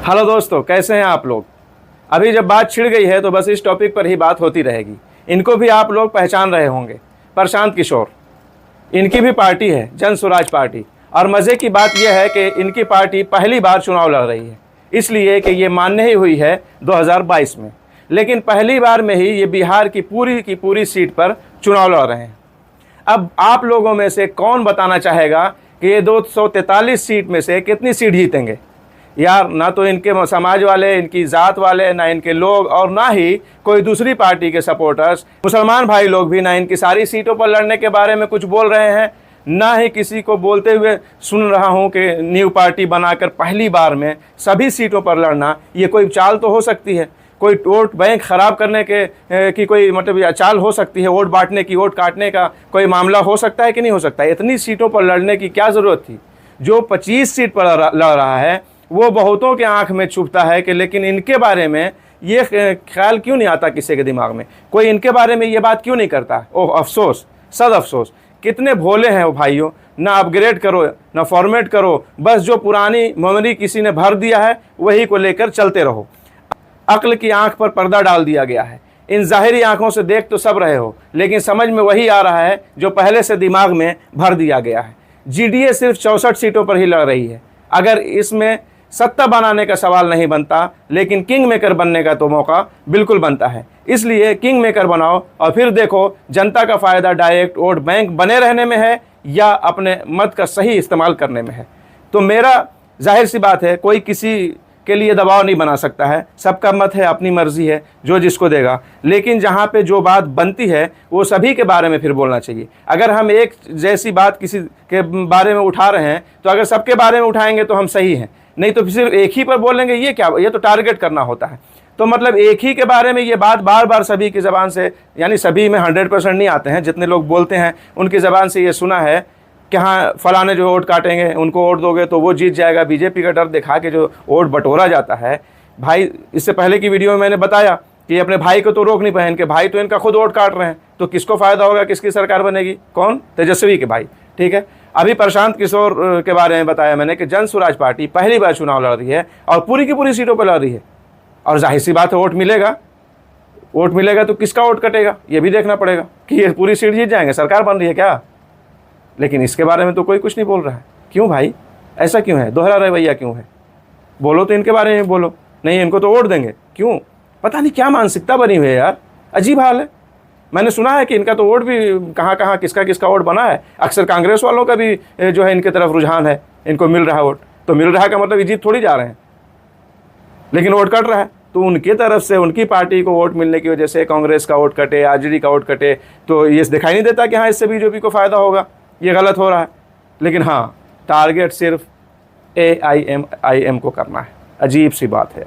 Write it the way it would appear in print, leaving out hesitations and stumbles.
Hello दोस्तों, कैसे हैं आप लोग। अभी जब बात छिड़ गई है तो बस इस टॉपिक पर ही बात होती रहेगी। इनको भी आप लोग पहचान रहे होंगे, प्रशांत किशोर। इनकी भी पार्टी है जन स्वराज पार्टी, और मज़े की बात यह है कि इनकी पार्टी पहली बार चुनाव लड़ रही है, इसलिए कि ये मान्य ही हुई है 2022 में, लेकिन पहली बार में ही ये बिहार की पूरी सीट पर चुनाव लड़ रहे हैं। अब आप लोगों में से कौन बताना चाहेगा कि ये 243 सीट में से कितनी सीट जीतेंगे। यार, ना तो इनके समाज वाले, इनकी ज़ात वाले, ना इनके लोग, और ना ही कोई दूसरी पार्टी के सपोर्टर्स, मुसलमान भाई लोग भी ना इनकी सारी सीटों पर लड़ने के बारे में कुछ बोल रहे हैं, ना ही किसी को बोलते हुए सुन रहा हूं कि न्यू पार्टी बनाकर पहली बार में सभी सीटों पर लड़ना ये कोई चाल तो हो सकती है। कोई वोट बैंक ख़राब करने की कोई मतलब चाल हो सकती है, वोट बांटने की, वोट काटने का कोई मामला हो सकता है कि नहीं हो सकता है। इतनी सीटों पर लड़ने की क्या ज़रूरत थी। जो 25 सीट पर लड़ रहा है वो बहुतों के आंख में छुपता है कि, लेकिन इनके बारे में ये ख्याल क्यों नहीं आता किसी के दिमाग में, कोई इनके बारे में ये बात क्यों नहीं करता। ओह अफसोस, सद अफसोस। कितने भोले हैं वो भाइयों। ना अपग्रेड करो, ना फॉर्मेट करो, बस जो पुरानी मेमोरी किसी ने भर दिया है वही को लेकर चलते रहो। अक्ल की आंख पर पर्दा डाल दिया गया है। इन ज़ाहिरी आंखों से देख तो सब रहे हो, लेकिन समझ में वही आ रहा है जो पहले से दिमाग में भर दिया गया है। जीडीए सिर्फ 64 सीटों पर ही लड़ रही है। अगर इसमें सत्ता बनाने का सवाल नहीं बनता, लेकिन किंग मेकर बनने का तो मौका बिल्कुल बनता है। इसलिए किंग मेकर बनाओ और फिर देखो जनता का फ़ायदा डायरेक्ट वोट बैंक बने रहने में है या अपने मत का सही इस्तेमाल करने में है। तो मेरा जाहिर सी बात है, कोई किसी के लिए दबाव नहीं बना सकता है, सबका मत है, अपनी मर्जी है, जो जिसको देगा। लेकिन जहाँ पे जो बात बनती है वो सभी के बारे में फिर बोलना चाहिए। अगर हम एक जैसी बात किसी के बारे में उठा रहे हैं तो अगर सबके बारे में उठाएंगे तो हम सही हैं, नहीं तो सिर्फ एक ही पर बोलेंगे, ये क्या, ये तो टारगेट करना होता है। तो मतलब एक ही के बारे में ये बात बार बार सभी की ज़बान से, यानी सभी में 100% नहीं आते हैं, जितने लोग बोलते हैं उनकी ज़बान से ये सुना है कि हाँ फलाने जो वोट काटेंगे उनको वोट दोगे तो वो जीत जाएगा। बीजेपी का डर दिखा के जो वोट बटोरा जाता है भाई। इससे पहले की वीडियो में मैंने बताया कि अपने भाई को तो रोक नहीं पाए, इनके भाई तो इनका खुद वोट काट रहे हैं, तो किसको फ़ायदा होगा, किसकी सरकार बनेगी, कौन, तेजस्वी के भाई। ठीक है, अभी प्रशांत किशोर के बारे में बताया मैंने कि जन स्वराज पार्टी पहली बार चुनाव लड़ रही है और पूरी की पूरी सीटों पर लड़ रही है, और जाहिर सी बात है वोट मिलेगा। वोट मिलेगा तो किसका वोट कटेगा ये भी देखना पड़ेगा कि ये पूरी सीट जीत जाएंगे, सरकार बन रही है क्या। लेकिन इसके बारे में तो कोई कुछ नहीं बोल रहा है। क्यों भाई, ऐसा क्यों है, दोहरा रवैया क्यों है। बोलो तो इनके बारे में बोलो, नहीं इनको तो वोट देंगे, क्यों, पता नहीं क्या मानसिकता बनी हुई है यार, अजीब हाल है। मैंने सुना है कि इनका तो वोट भी कहाँ कहाँ किसका किसका वोट बना है। अक्सर कांग्रेस वालों का भी जो है इनके तरफ रुझान है, इनको मिल रहा है वोट। तो मिल रहा है का मतलब ये जीत थोड़ी जा रहे हैं, लेकिन वोट कट रहा है। तो उनकी तरफ से, उनकी पार्टी को वोट मिलने की वजह से कांग्रेस का वोट कटे, आरजेडी का वोट कटे, तो ये दिखाई नहीं देता कि हाँ इससे बीजेपी को फ़ायदा होगा, ये गलत हो रहा है। लेकिन हाँ, टारगेट सिर्फ AIM को करना है। अजीब सी बात है यार।